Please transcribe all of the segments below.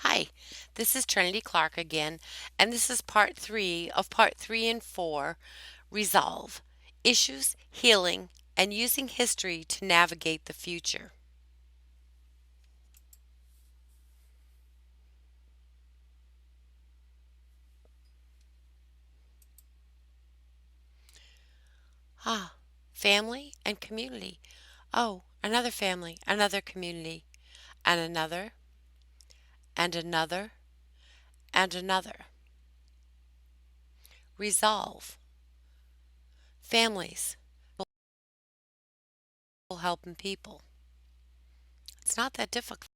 Hi, this is Trinity Clark again, and this is part three and four Resolve Issues, Healing, and Using History to Navigate the Future. Ah, family and community. Oh, another family, another community, and another, and another, and another. Resolve families, helping people. It's not that difficult.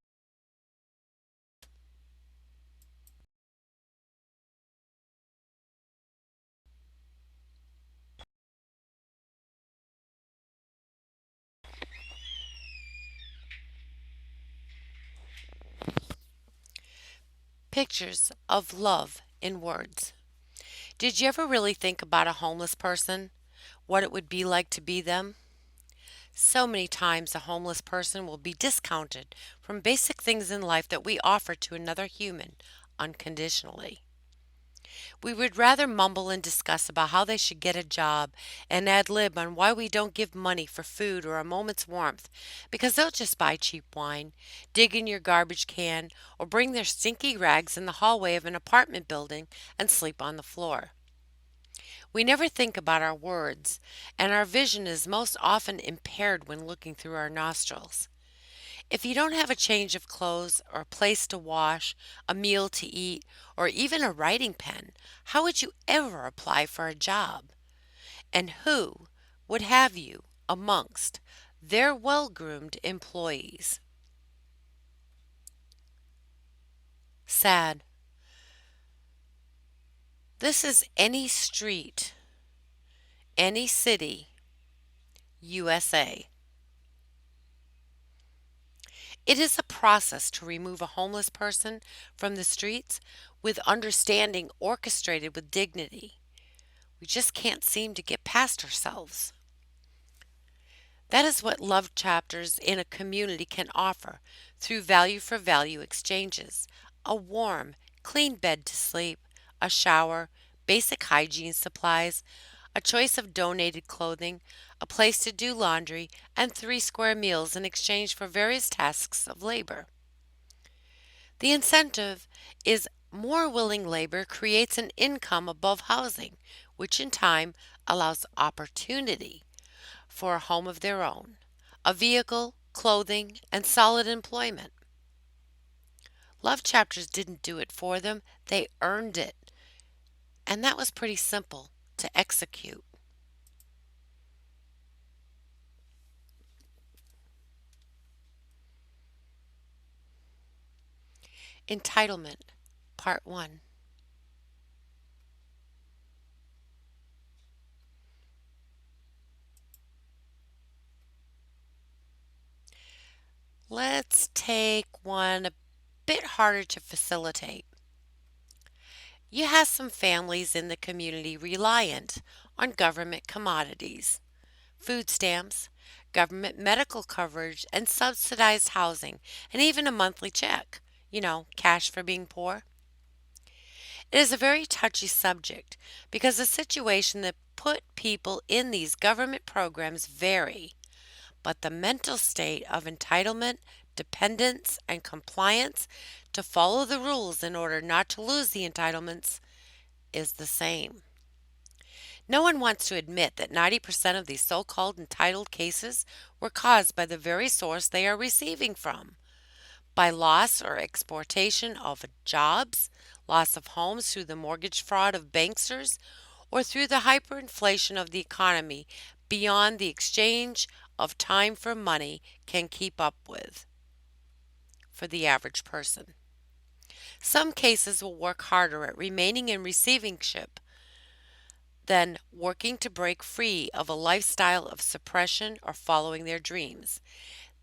Pictures of love in words. Did you ever really think about a homeless person? What it would be like to be them? So many times a homeless person will be discounted from basic things in life that we offer to another human unconditionally. We would rather mumble and discuss about how they should get a job and ad lib on why we don't give money for food or a moment's warmth because they'll just buy cheap wine, dig in your garbage can, or bring their stinky rags in the hallway of an apartment building and sleep on the floor. We never think about our words, and our vision is most often impaired when looking through our nostrils. If you don't have a change of clothes, or a place to wash, a meal to eat, or even a writing pen, how would you ever apply for a job? And who would have you amongst their well groomed employees? Sad. This is any street, any city, USA. It is a process to remove a homeless person from the streets with understanding orchestrated with dignity. We just can't seem to get past ourselves. That is what love chapters in a community can offer through value for value exchanges: a warm, clean bed to sleep, a shower, basic hygiene supplies, a choice of donated clothing, a place to do laundry, and three square meals in exchange for various tasks of labor. The incentive is more willing labor creates an income above housing, which in time allows opportunity for a home of their own, a vehicle, clothing, and solid employment. Love chapters didn't do it for them, they earned it. And that was pretty simple to execute. Entitlement, Part 1. Let's take one a bit harder to facilitate. You have some families in the community reliant on government commodities, food stamps, government medical coverage, and subsidized housing, and even a monthly check. Cash for being poor. It is a very touchy subject because the situation that put people in these government programs vary, but the mental state of entitlement, dependence, and compliance to follow the rules in order not to lose the entitlements is the same. No one wants to admit that 90% of these so called entitled cases were caused by the very source they are receiving from, by loss or exportation of jobs, loss of homes through the mortgage fraud of banksters, or through the hyperinflation of the economy beyond the exchange of time for money can keep up with for the average person. Some cases will work harder at remaining in receivership than working to break free of a lifestyle of suppression or following their dreams.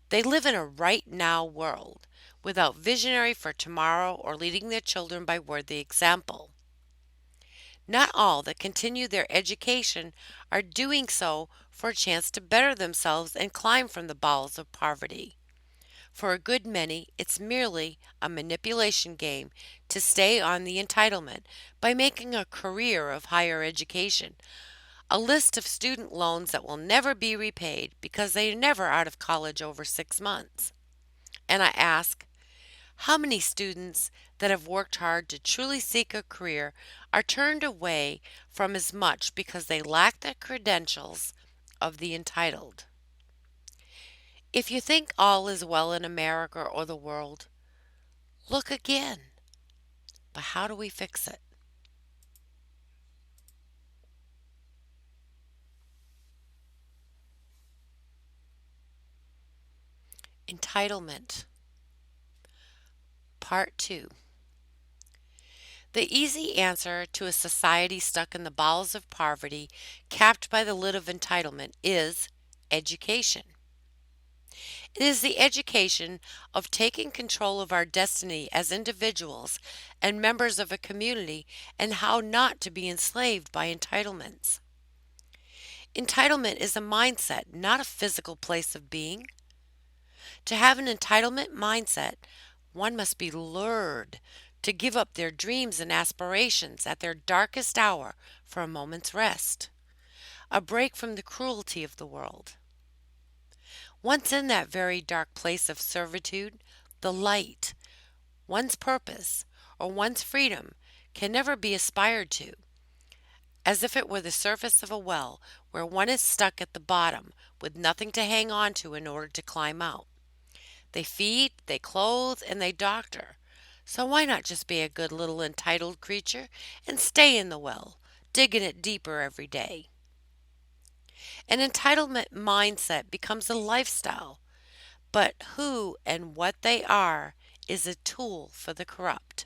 They live in a right now world without visionary for tomorrow or leading their children by worthy example. Not all that continue their education are doing so for a chance to better themselves and climb from the bowels of poverty. For a good many, it's merely a manipulation game to stay on the entitlement by making a career of higher education, a list of student loans that will never be repaid because they are never out of college over 6 months. And I ask, how many students that have worked hard to truly seek a career are turned away from as much because they lack the credentials of the entitled? If you think all is well in America or the world, look again. But how do we fix it? Entitlement. Part 2. The easy answer to a society stuck in the bowels of poverty, capped by the lid of entitlement, is education. It is the education of taking control of our destiny as individuals and members of a community and how not to be enslaved by entitlements. Entitlement is a mindset, not a physical place of being. To have an entitlement mindset, one must be lured to give up their dreams and aspirations at their darkest hour for a moment's rest, a break from the cruelty of the world. Once in that very dark place of servitude, the light, one's purpose, or one's freedom can never be aspired to, as if it were the surface of a well where one is stuck at the bottom with nothing to hang on to in order to climb out. They feed, they clothe, and they doctor. So why not just be a good little entitled creature and stay in the well, digging it deeper every day? An entitlement mindset becomes a lifestyle, but who and what they are is a tool for the corrupt.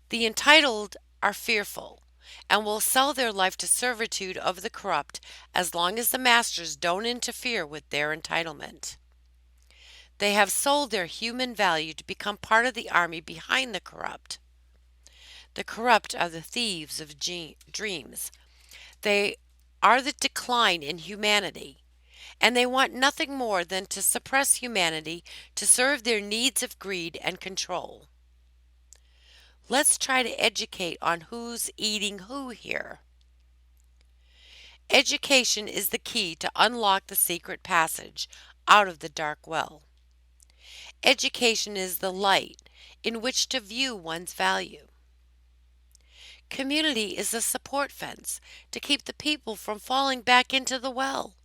The entitled are fearful and will sell their life to servitude of the corrupt as long as the masters don't interfere with their entitlement. They have sold their human value to become part of the army behind the corrupt. The corrupt are the thieves of dreams. They are the decline in humanity, and they want nothing more than to suppress humanity to serve their needs of greed and control. Let's try to educate on who's eating who here. Education is the key to unlock the secret passage out of the dark well. Education is the light in which to view one's value. Community is a support fence to keep the people from falling back into the well.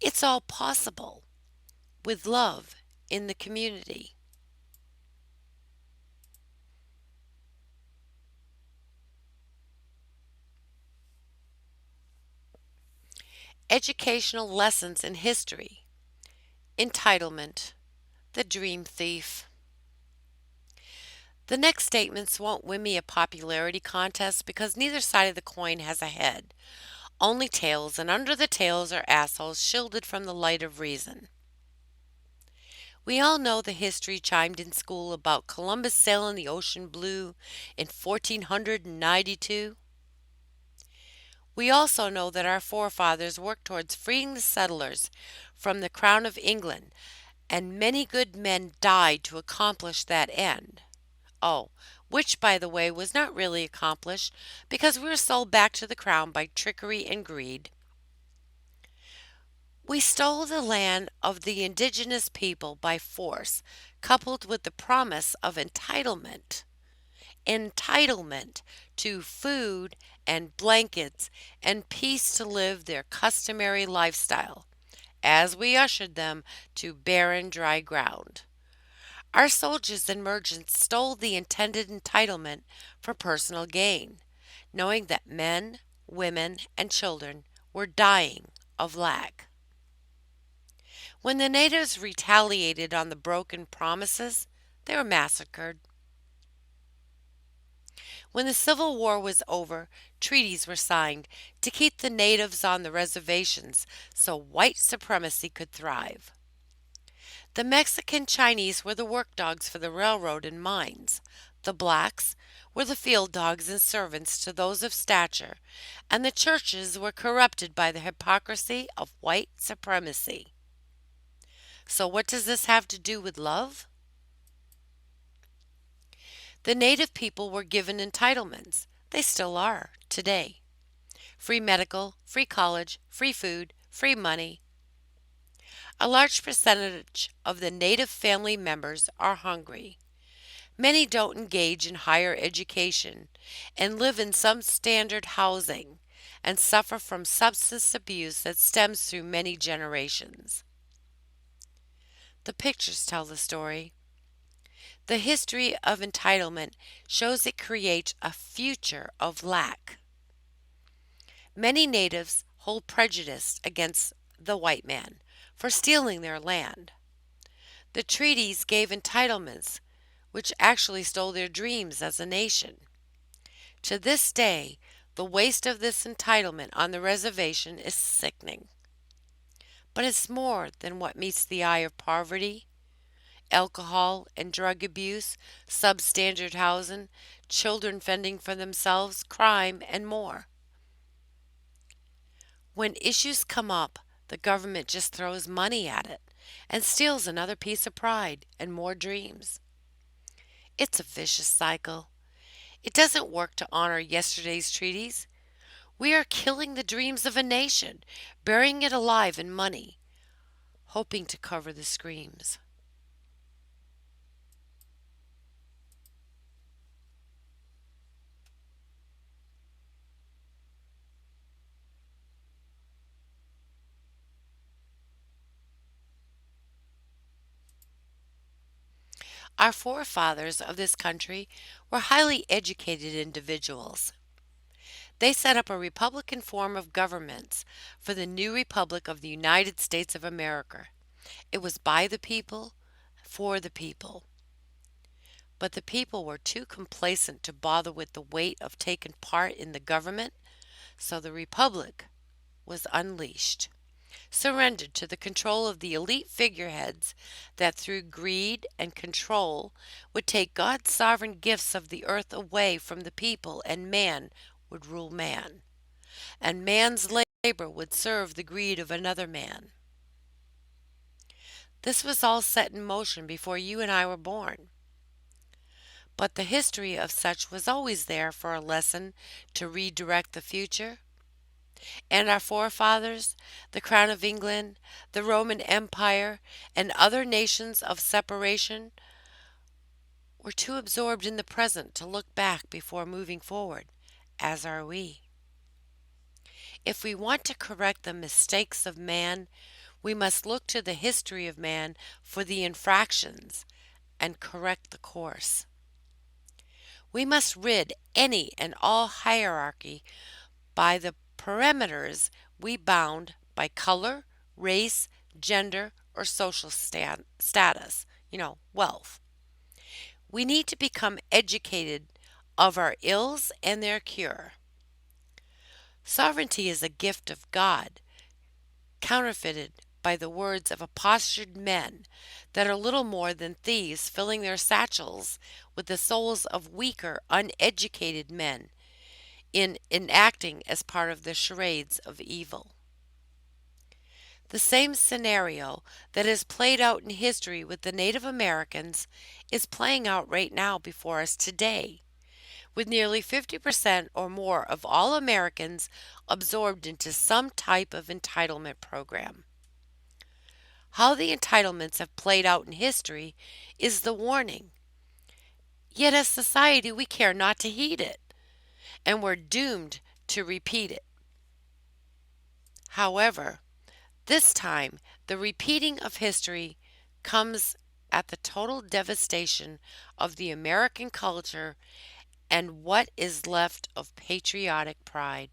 It's all possible with love in the community. Educational lessons in history. Entitlement. The dream thief. The next statements won't win me a popularity contest because neither side of the coin has a head, only tails, and under the tails are assholes shielded from the light of reason. We all know the history chimed in school about Columbus sailing the ocean blue in 1492. We also know that our forefathers worked towards freeing the settlers from the crown of England, and many good men died to accomplish that end. Oh, which, by the way, was not really accomplished because we were sold back to the crown by trickery and greed. We stole the land of the indigenous people by force, coupled with the promise of entitlement. Entitlement to food and blankets and peace to live their customary lifestyle, as we ushered them to barren, dry ground. Our soldiers and merchants stole the intended entitlement for personal gain, knowing that men, women, and children were dying of lack. When the natives retaliated on the broken promises, they were massacred. When the Civil War was over, treaties were signed to keep the natives on the reservations so white supremacy could thrive. The Mexican Chinese were the work dogs for the railroad and mines. The blacks were the field dogs and servants to those of stature, and the churches were corrupted by the hypocrisy of white supremacy. So, what does this have to do with love? The native people were given entitlements. They still are today: free medical, free college, free food, free money. A large percentage of the native family members are hungry. Many don't engage in higher education and live in some standard housing and suffer from substance abuse that stems through many generations. The pictures tell the story. The history of entitlement shows it creates a future of lack. Many natives hold prejudice against the white man for stealing their land. The treaties gave entitlements which actually stole their dreams as a nation. To this day, the waste of this entitlement on the reservation is sickening. But it's more than what meets the eye of poverty, alcohol and drug abuse, substandard housing, children fending for themselves, crime, and more. When issues come up, the government just throws money at it and steals another piece of pride and more dreams. It's a vicious cycle. It doesn't work to honor yesterday's treaties. We are killing the dreams of a nation, burying it alive in money, hoping to cover the screams. Our forefathers of this country were highly educated individuals. They set up a republican form of governments for the new Republic of the United States of America. It was by the people, for the people. But the people were too complacent to bother with the weight of taking part in the government, so the Republic was unleashed, surrendered to the control of the elite figureheads that through greed and control would take God's sovereign gifts of the earth away from the people, and man would rule man, and man's labor would serve the greed of another man. This was all set in motion before you and I were born. But the history of such was always there for a lesson to redirect the future. And our forefathers, the Crown of England, the Roman Empire, and other nations of separation, were too absorbed in the present to look back before moving forward, as are we. If we want to correct the mistakes of man, we must look to the history of man for the infractions and correct the course. We must rid any and all hierarchy by the perimeters we bound by color, race, gender, or social status, wealth. We need to become educated of our ills and their cure. Sovereignty is a gift of God, counterfeited by the words of postured men that are little more than thieves filling their satchels with the souls of weaker, uneducated men in enacting as part of the charades of evil. The same scenario that is played out in history with the Native Americans is playing out right now before us today, with nearly 50% or more of all Americans absorbed into some type of entitlement program. How the entitlements have played out in history is the warning. Yet, as society, we care not to heed it, and we're doomed to repeat it. However, this time, the repeating of history comes at the total devastation of the American culture and what is left of patriotic pride.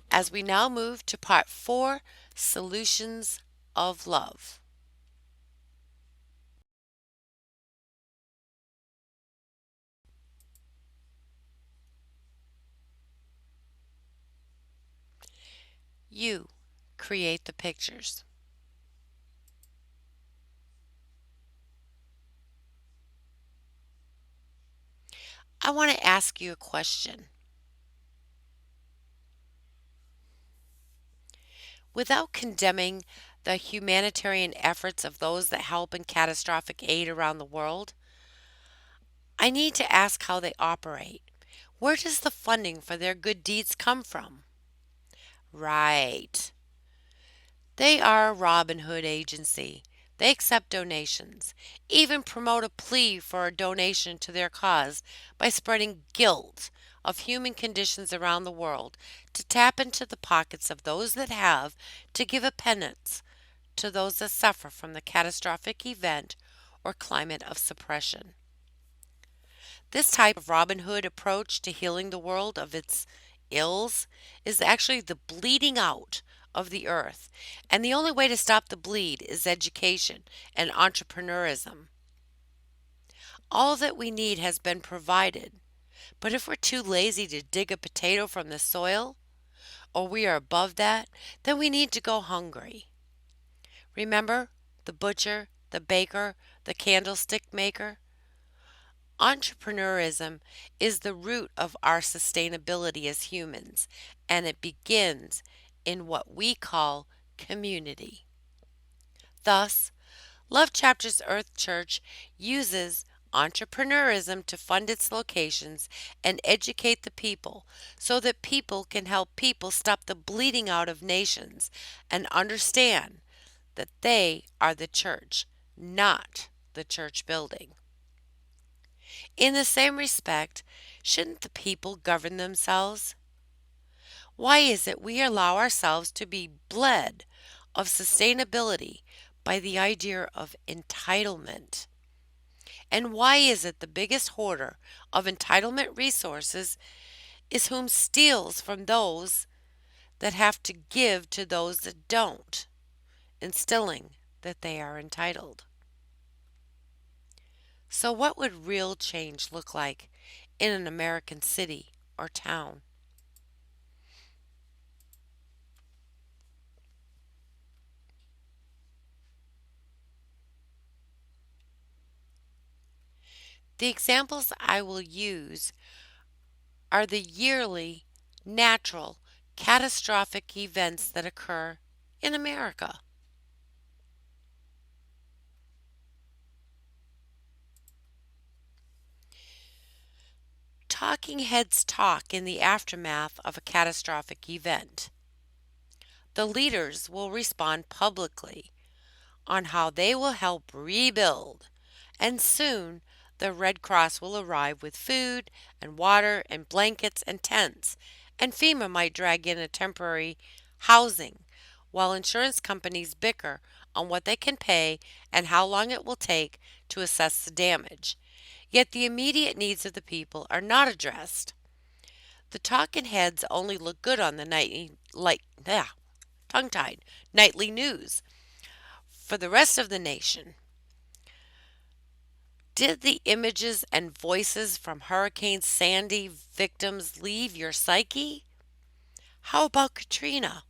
As we now move to part 4, Solutions of Love. You create the pictures. I want to ask you a question. Without condemning the humanitarian efforts of those that help in catastrophic aid around the world, I need to ask how they operate. Where does the funding for their good deeds come from? Right. They are a Robin Hood agency. They accept donations, even promote a plea for a donation to their cause by spreading guilt of human conditions around the world to tap into the pockets of those that have to give a penance to those that suffer from the catastrophic event or climate of suppression. This type of Robin Hood approach to healing the world of its ills is actually the bleeding out of the earth. And the only way to stop the bleed is education and entrepreneurism. All that we need has been provided. But if we're too lazy to dig a potato from the soil, or we are above that, then we need to go hungry. Remember the butcher, the baker, the candlestick maker? Entrepreneurism is the root of our sustainability as humans, and it begins in what we call community. Thus, Love Chapters Earth Church uses entrepreneurism to fund its locations and educate the people so that people can help people stop the bleeding out of nations and understand that they are the church, not the church building. In the same respect, shouldn't the people govern themselves? Why is it we allow ourselves to be bled of sustainability by the idea of entitlement? And why is it the biggest hoarder of entitlement resources is whom steals from those that have to give to those that don't, instilling that they are entitled? So, what would real change look like in an American city or town? The examples I will use are the yearly, natural, catastrophic events that occur in America. Talking heads talk in the aftermath of a catastrophic event. The leaders will respond publicly on how they will help rebuild, and soon the Red Cross will arrive with food and water and blankets and tents, and FEMA might drag in a temporary housing while insurance companies bicker on what they can pay and how long it will take to assess the damage. Yet the immediate needs of the people are not addressed. The talking heads only look good on the tongue-tied nightly news. For the rest of the nation, did the images and voices from Hurricane Sandy victims leave your psyche? How about Katrina?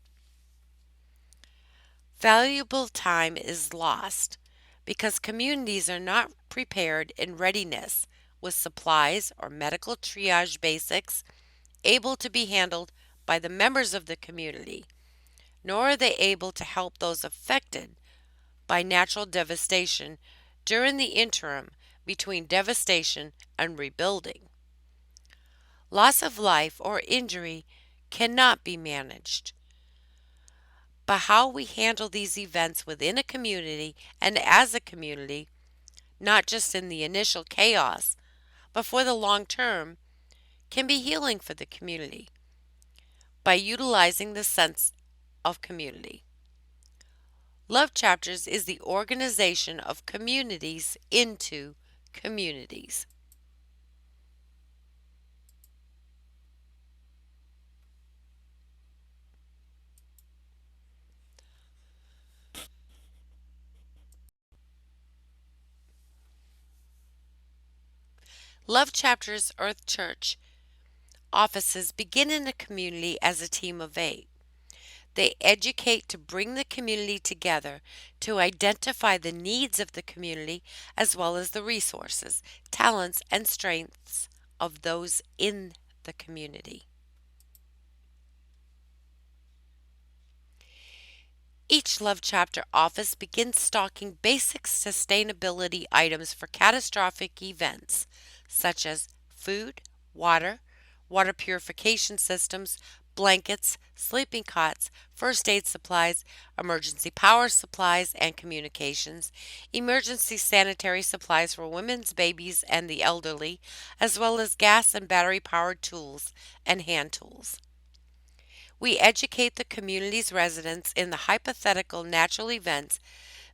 Valuable time is lost because communities are not prepared in readiness with supplies or medical triage basics able to be handled by the members of the community, nor are they able to help those affected by natural devastation during the interim between devastation and rebuilding. Loss of life or injury cannot be managed, but how we handle these events within a community and as a community, not just in the initial chaos, but for the long term, can be healing for the community by utilizing the sense of community. Love Chapters is the organization of communities into communities. Love Chapters Earth Church offices begin in a community as a team of 8. They educate to bring the community together to identify the needs of the community as well as the resources, talents, and strengths of those in the community. each Love Chapter office begins stocking basic sustainability items for catastrophic events such as food, water, water purification systems, blankets, sleeping cots, first aid supplies, emergency power supplies and communications, emergency sanitary supplies for women's babies and the elderly, as well as gas and battery powered tools and hand tools. We educate the community's residents in the hypothetical natural events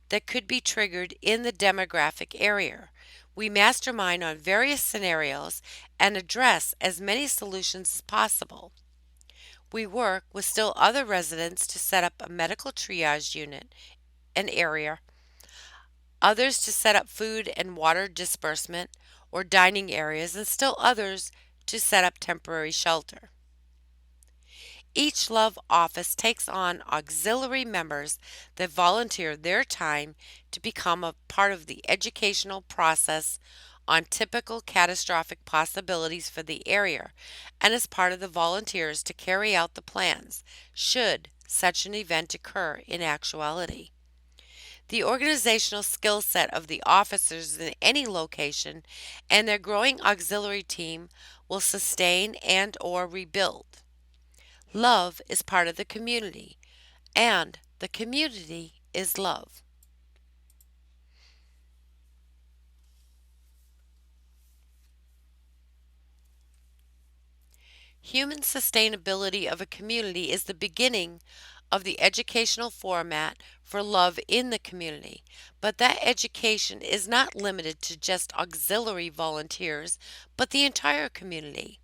that could be triggered in the demographic area. We mastermind on various scenarios and address as many solutions as possible. We work with still other residents to set up a medical triage unit, an area, others to set up food and water disbursement or dining areas, and still others to set up temporary shelter. Each Love office takes on auxiliary members that volunteer their time to become a part of the educational process on typical catastrophic possibilities for the area and as part of the volunteers to carry out the plans should such an event occur in actuality. The organizational skill set of the officers in any location and their growing auxiliary team will sustain and or rebuild. Love is part of the community, and the community is love. Human sustainability of a community is the beginning of the educational format for love in the community, but that education is not limited to just auxiliary volunteers, but the entire community.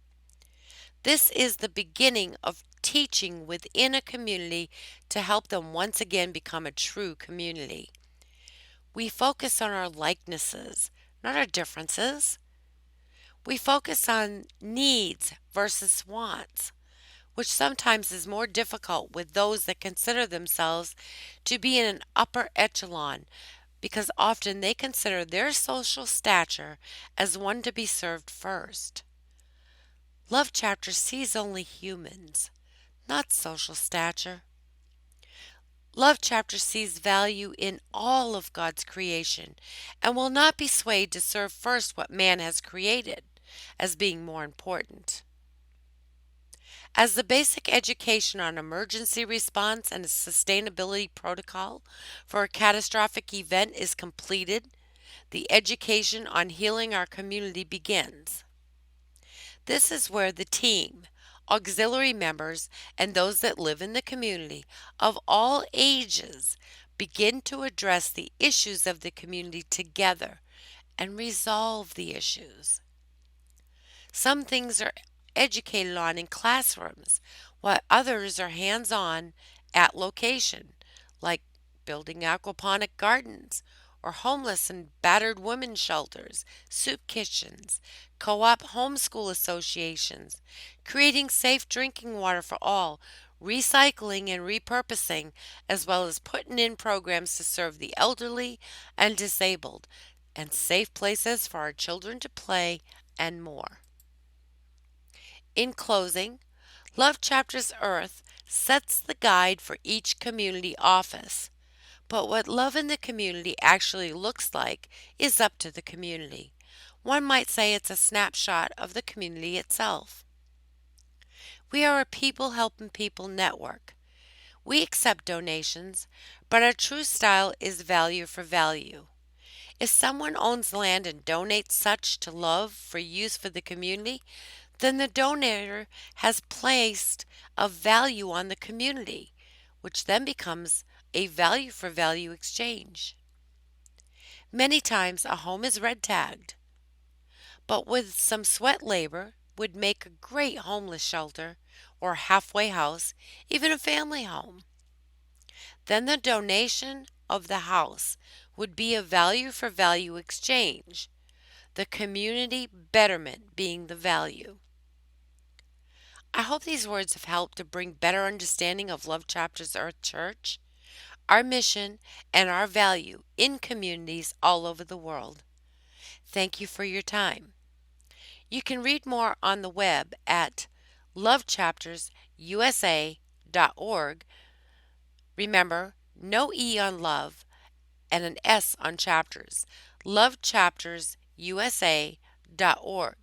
This is the beginning of teaching within a community to help them once again become a true community. We focus on our likenesses, not our differences. We focus on needs versus wants, which sometimes is more difficult with those that consider themselves to be in an upper echelon because often they consider their social stature as one to be served first. Love Chapter sees only humans, not social stature. Love Chapter sees value in all of God's creation and will not be swayed to serve first what man has created as being more important. As the basic education on emergency response and a sustainability protocol for a catastrophic event is completed, the education on healing our community begins. This is where the team, auxiliary members, and those that live in the community of all ages begin to address the issues of the community together and resolve the issues. Some things are educated on in classrooms, while others are hands on at location, like building aquaponic gardens or homeless and battered women's shelters, soup kitchens, co op homeschool associations, creating safe drinking water for all, recycling and repurposing, as well as putting in programs to serve the elderly and disabled, and safe places for our children to play, and more. In closing, Love Chapters Earth sets the guide for each community office. But what love in the community actually looks like is up to the community. One might say it's a snapshot of the community itself. We are a people helping people network. We accept donations, but our true style is value for value. If someone owns land and donates such to love for use for the community, then the donor has placed a value on the community, which then becomes a value for value exchange. Many times a home is red tagged, but with some sweat labor would make a great homeless shelter or halfway house, even a family home. Then the donation of the house would be a value for value exchange, the community betterment being the value. I hope these words have helped to bring better understanding of Love Chapters Earth Church, our mission, and our value in communities all over the world. Thank you for your time. You can read more on the web at lovechaptersusa.org. Remember, no E on love, and an S on chapters. lovechaptersusa.org.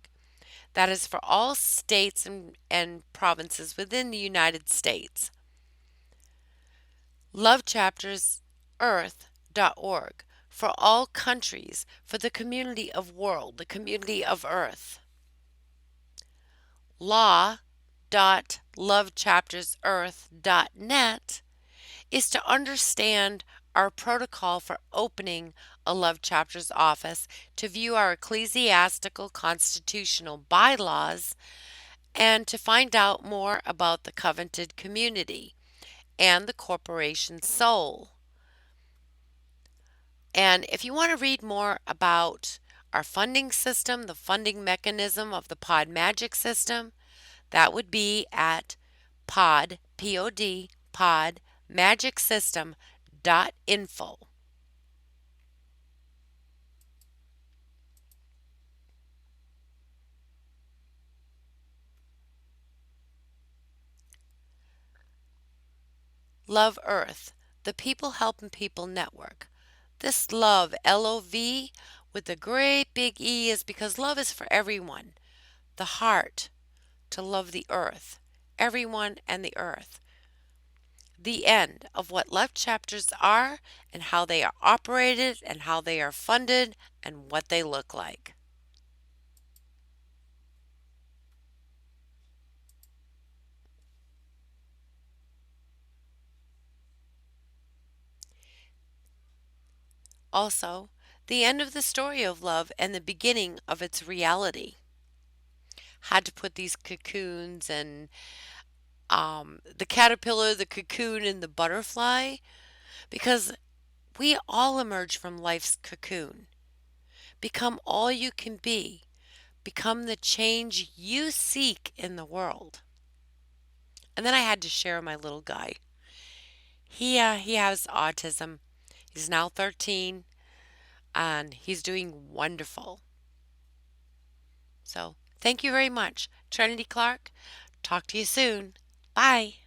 That is for all states and provinces within the United States. lovechaptersearth.org for all countries, for the community of world, the community of earth. law.lovechaptersearth.net is to understand our protocol for opening a Love Chapters office, to view our ecclesiastical constitutional bylaws, and to find out more about the covenanted community and the corporation soul. And if you want to read more about our funding system, the funding mechanism of the Pod Magic system, that would be at pod, P-O-D, podmagicsystem.info. Love Earth, the People Helping People Network. This love, LOV, with a great big E, is because love is for everyone. The heart, to love the earth, everyone and the earth. The end of what love chapters are and how they are operated and how they are funded and what they look like. Also, the end of the story of love and the beginning of its reality. Had to put these cocoons and the caterpillar, the cocoon, and the butterfly because we all emerge from life's cocoon. Become all you can be. Become the change you seek in the world. And then I had to share my little guy. He has autism. He's now 13 and he's doing wonderful. So, thank you very much. Trinity Clark, talk to you soon. Bye.